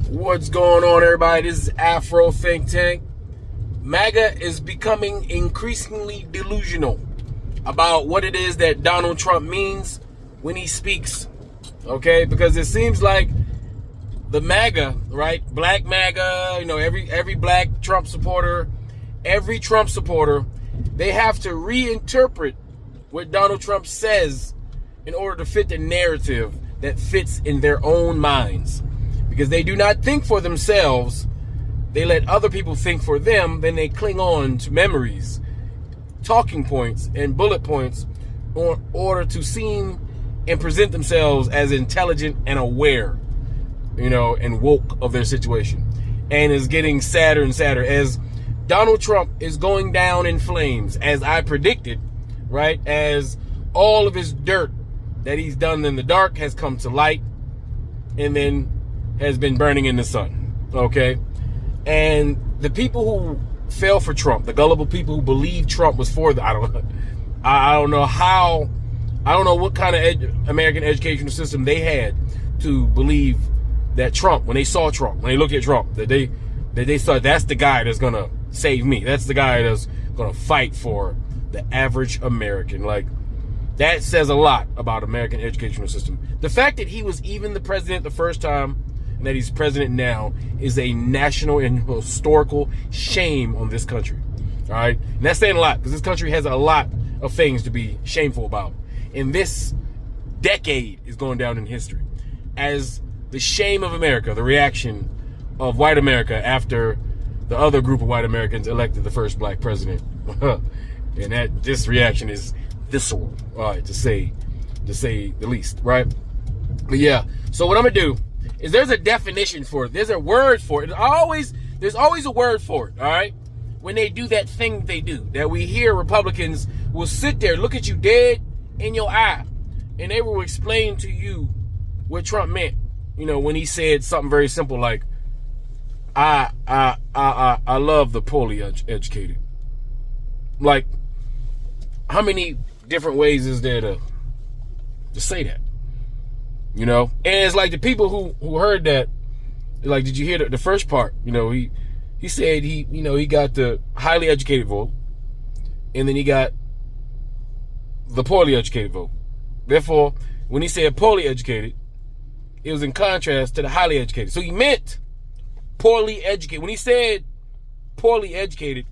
What's going on, everybody? This is Afro Think Tank. Maga is becoming increasingly delusional about what it is that Donald Trump means when he speaks. Okay? Because it seems like the Maga, right? Black Maga, every black Trump supporter, every Trump supporter, they have to reinterpret what Donald Trump says in order to fit the narrative that fits in their own minds. Because they do not think for themselves, they let other people think for them, then they cling on to memories, talking points, and bullet points in order to seem and present themselves as intelligent and aware, and woke of their situation. And is getting sadder and sadder as Donald Trump is going down in flames, as I predicted, right? As all of his dirt that he's done in the dark has come to light, and then has been burning in the sun, okay? And the people who fell for Trump, the gullible people who believe Trump was for them, I don't know what kind of American educational system they had to believe that Trump, when they saw Trump, when they looked at Trump, that they thought that's the guy that's gonna save me. That's the guy that's gonna fight for the average American. Like, that says a lot about American educational system. The fact that he was even the president the first time and that he's president now is a national and historical shame on this country. All right? And that's saying a lot, because this country has a lot of things to be shameful about. And this decade is going down in history as the shame of America, the reaction of white America after the other group of white Americans elected the first black president. And this reaction is visceral, all right, to say the least, right? But yeah, so what I'm gonna do is there's a definition for it. There's a word for it. There's always a word for it, all right? When they do that thing they do, that we hear Republicans will sit there, look at you dead in your eye, and they will explain to you what Trump meant. When he said something very simple like, I love the poorly educated. Like, how many different ways is there to say that? And it's like the people who heard that, like, did you hear the first part? He said he got the highly educated vote, and then he got the poorly educated vote. Therefore, when he said poorly educated, it was in contrast to the highly educated. So he meant poorly educated. When he said poorly educated,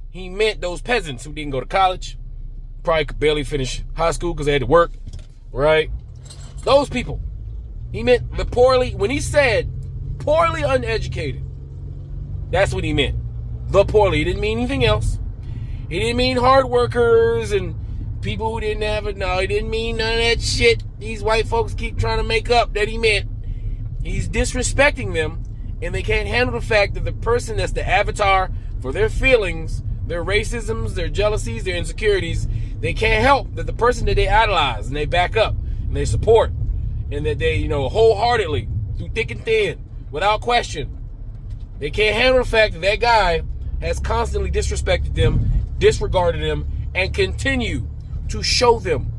he meant those peasants who didn't go to college, probably could barely finish high school because they had to work, right? Those people. He meant the poorly, when he said poorly uneducated, that's what he meant. The poorly. He didn't mean anything else. He didn't mean hard workers and people who didn't have it. No, he didn't mean none of that shit these white folks keep trying to make up that he meant. He's disrespecting them, and they can't handle the fact that the person that's the avatar for their feelings, their racisms, their jealousies, their insecurities, they can't help that the person that they idolize and they back up and they support and that they, wholeheartedly, through thick and thin, without question, they can't handle the fact that that guy has constantly disrespected them, disregarded them, and continue to show them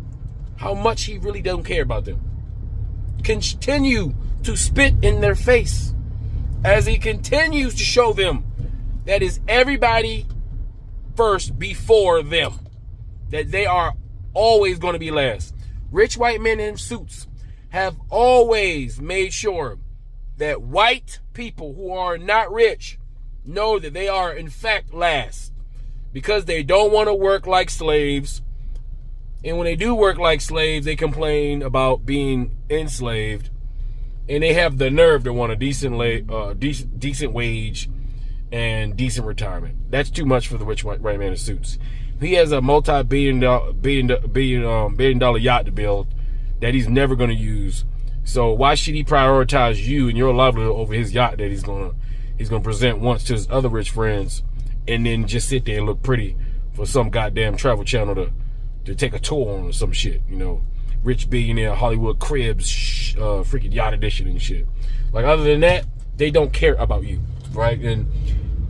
how much he really don't care about them. Continue to spit in their face as he continues to show them that is everybody first before them, that they are always going to be last. Rich white men in suits have always made sure that white people who are not rich know that they are in fact last, because they don't want to work like slaves. And when they do work like slaves, they complain about being enslaved, and they have the nerve to want a decent wage and decent retirement. That's too much for the rich white man in suits. He has a multi-billion dollar yacht to build that he's never going to use. So why should he prioritize you and your livelihood over his yacht that he's gonna present once to his other rich friends, and then just sit there and look pretty for some goddamn travel channel to take a tour on or some shit? Rich billionaire Hollywood Cribs, freaking yacht edition and shit. Like, other than that, they don't care about you, right? And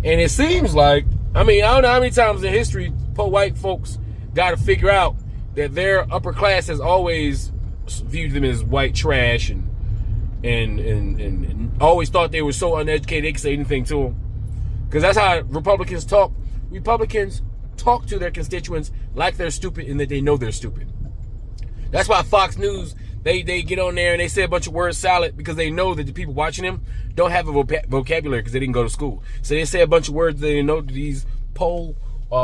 it seems like, I don't know how many times in history poor white folks got to figure out that their upper class has always viewed them as white trash and I always thought they were so uneducated they could say anything to them. Because that's how Republicans talk. Republicans talk to their constituents like they're stupid and that they know they're stupid. That's why Fox News, they get on there and they say a bunch of word salad because they know that the people watching them don't have a vocabulary because they didn't go to school. So they say a bunch of words that they know these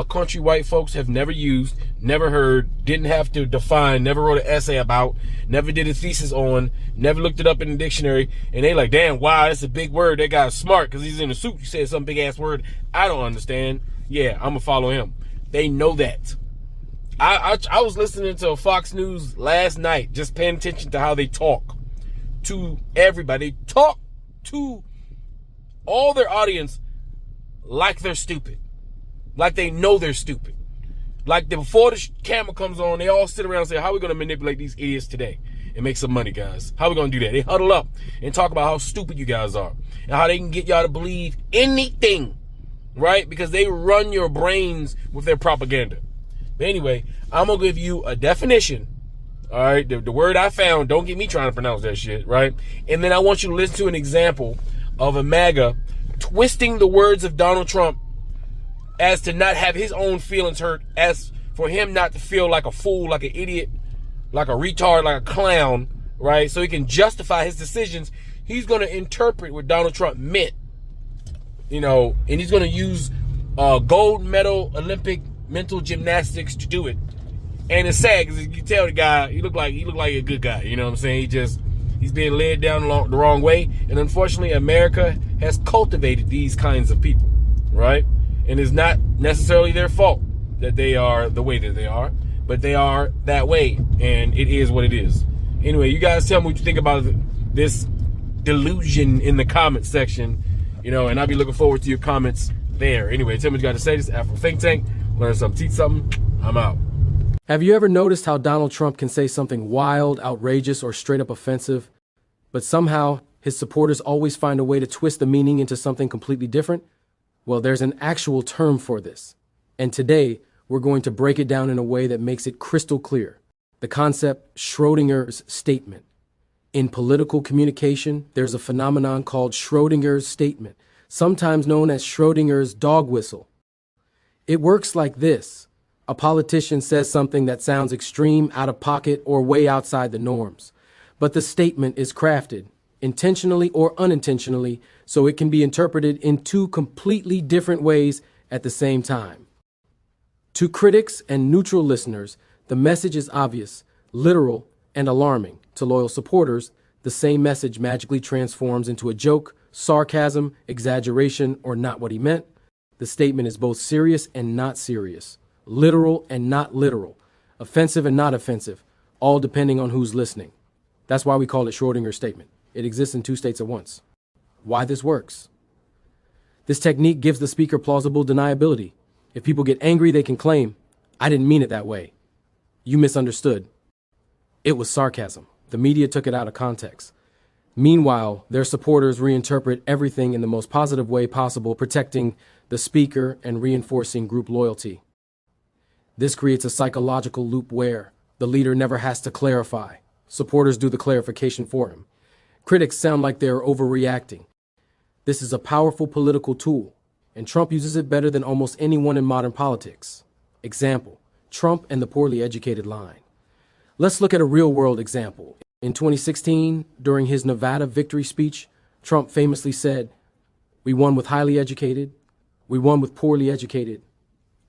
country white folks have never used, never heard, didn't have to define, never wrote an essay about, never did a thesis on, never looked it up in the dictionary, and they like, damn, wow, that's a big word. That guy's smart because he's in a suit. He said some big ass word I don't understand. Yeah, I'm gonna follow him. They know that. I was listening to Fox News last night, just paying attention to how they talk to everybody. They talk to all their audience like they're stupid. Like they know they're stupid. Like before the camera comes on, they all sit around and say, how are we going to manipulate these idiots today and make some money, guys? How are we going to do that? They huddle up and talk about how stupid you guys are and how they can get y'all to believe anything, right? Because they run your brains with their propaganda. But anyway, I'm going to give you a definition, all right? The word I found, don't get me trying to pronounce that shit, right? And then I want you to listen to an example of a MAGA twisting the words of Donald Trump as to not have his own feelings hurt, as for him not to feel like a fool, like an idiot, like a retard, like a clown, right? So he can justify his decisions. He's going to interpret what Donald Trump meant, and he's going to use gold medal Olympic mental gymnastics to do it. And it's sad because you tell the guy, he look like a good guy. You know what I'm saying? He's being led down the wrong way. And unfortunately, America has cultivated these kinds of people, right? And it's not necessarily their fault that they are the way that they are, but they are that way, and it is what it is. Anyway, you guys tell me what you think about this delusion in the comment section, and I'll be looking forward to your comments there. Anyway, tell me what you got to say. This is Afro Think Tank. Learn something, teach something. I'm out. Have you ever noticed how Donald Trump can say something wild, outrageous, or straight up offensive, but somehow his supporters always find a way to twist the meaning into something completely different? Well, there's an actual term for this. And today, we're going to break it down in a way that makes it crystal clear. The concept Schrodinger's statement. In political communication, there's a phenomenon called Schrodinger's statement, sometimes known as Schrodinger's dog whistle. It works like this. A politician says something that sounds extreme, out of pocket, or way outside the norms. But the statement is crafted, intentionally or unintentionally, so it can be interpreted in two completely different ways at the same time. To critics and neutral listeners, the message is obvious, literal, and alarming. To loyal supporters, the same message magically transforms into a joke, sarcasm, exaggeration, or not what he meant. The statement is both serious and not serious, literal and not literal, offensive and not offensive, all depending on who's listening. That's why we call it Schrodinger's statement. It exists in two states at once. Why this works? This technique gives the speaker plausible deniability. If people get angry, they can claim, I didn't mean it that way. You misunderstood. It was sarcasm. The media took it out of context. Meanwhile, their supporters reinterpret everything in the most positive way possible, protecting the speaker and reinforcing group loyalty. This creates a psychological loop where the leader never has to clarify. Supporters do the clarification for him. Critics sound like they're overreacting. This is a powerful political tool, and Trump uses it better than almost anyone in modern politics. Example, Trump and the poorly educated line. Let's look at a real-world example. In 2016, during his Nevada victory speech, Trump famously said, "We won with highly educated. We won with poorly educated.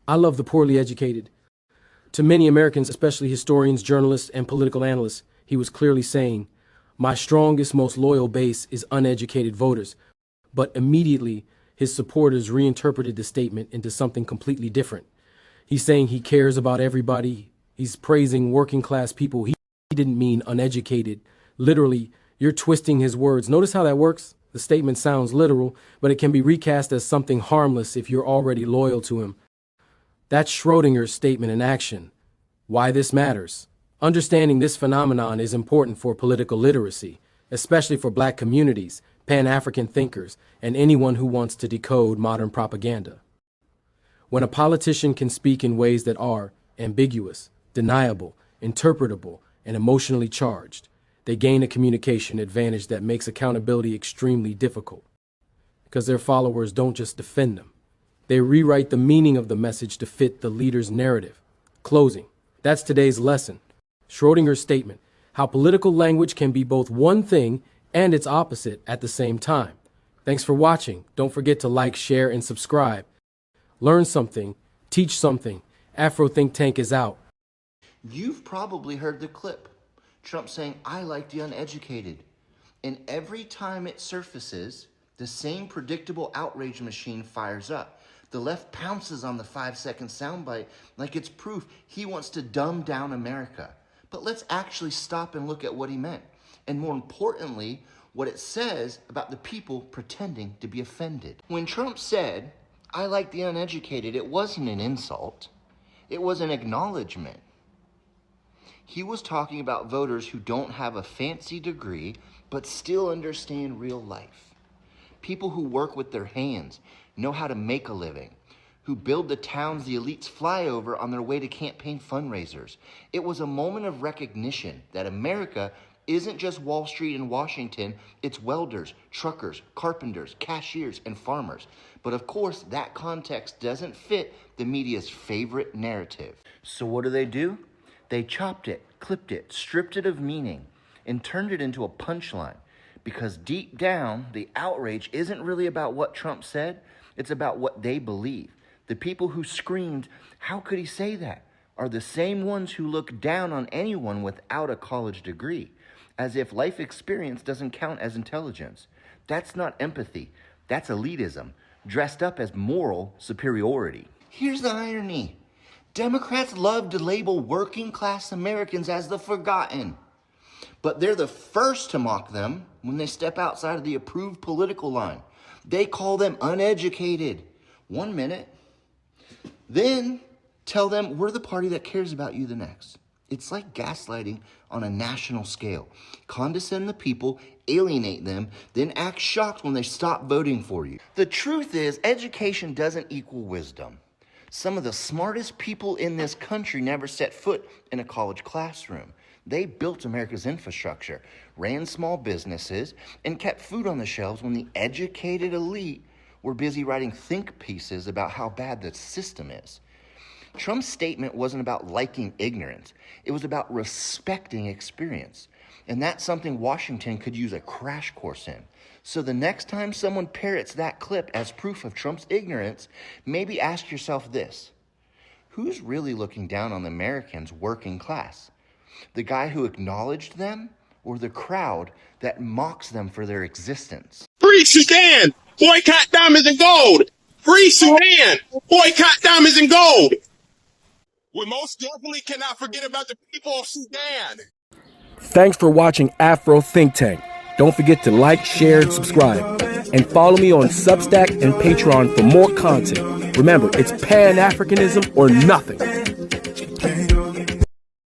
I love the poorly educated." To many Americans, especially historians, journalists, and political analysts, he was clearly saying, my strongest, most loyal base is uneducated voters. But immediately, his supporters reinterpreted the statement into something completely different. He's saying he cares about everybody. He's praising working class people. He didn't mean uneducated. Literally, you're twisting his words. Notice how that works? The statement sounds literal, but it can be recast as something harmless if you're already loyal to him. That's Schrodinger's statement in action. Why this matters. Understanding this phenomenon is important for political literacy, especially for Black communities, Pan-African thinkers, and anyone who wants to decode modern propaganda. When a politician can speak in ways that are ambiguous, deniable, interpretable, and emotionally charged, they gain a communication advantage that makes accountability extremely difficult. Because their followers don't just defend them. They rewrite the meaning of the message to fit the leader's narrative. Closing. That's today's lesson. Schrodinger's statement, how political language can be both one thing and its opposite at the same time. Thanks for watching. Don't forget to like, share, and subscribe. Learn something, teach something. Afro Think Tank is out. You've probably heard the clip. Trump saying, "I like the uneducated." And every time it surfaces, the same predictable outrage machine fires up. The left pounces on the 5-second soundbite like it's proof he wants to dumb down America. But let's actually stop and look at what he meant. And more importantly, what it says about the people pretending to be offended. When Trump said, "I like the uneducated," it wasn't an insult. It was an acknowledgement. He was talking about voters who don't have a fancy degree, but still understand real life. People who work with their hands, know how to make a living, who build the towns the elites fly over on their way to campaign fundraisers. It was a moment of recognition that America isn't just Wall Street and Washington, it's welders, truckers, carpenters, cashiers, and farmers. But of course, that context doesn't fit the media's favorite narrative. So what do? They chopped it, clipped it, stripped it of meaning, and turned it into a punchline. Because deep down, the outrage isn't really about what Trump said, it's about what they believe. The people who screamed, "How could he say that?" are the same ones who look down on anyone without a college degree, as if life experience doesn't count as intelligence. That's not empathy, that's elitism, dressed up as moral superiority. Here's the irony. Democrats love to label working class Americans as the forgotten, but they're the first to mock them when they step outside of the approved political line. They call them uneducated 1 minute, then tell them we're the party that cares about you the next. It's like gaslighting on a national scale. Condescend the people, alienate them, then act shocked when they stop voting for you. The truth is, education doesn't equal wisdom. Some of the smartest people in this country never set foot in a college classroom. They built America's infrastructure, ran small businesses, and kept food on the shelves when the educated elite were busy writing think pieces about how bad the system is. Trump's statement wasn't about liking ignorance. It was about respecting experience. And that's something Washington could use a crash course in. So the next time someone parrots that clip as proof of Trump's ignorance, maybe ask yourself this: who's really looking down on the Americans' working class? The guy who acknowledged them, or the crowd that mocks them for their existence? Free Sudan! Boycott diamonds and gold! Free Sudan! Boycott diamonds and gold! We most definitely cannot forget about the people of Sudan. Thanks for watching Afro Think Tank. Don't forget to like, share, and subscribe. And follow me on Substack and Patreon for more content. Remember, it's Pan-Africanism or nothing.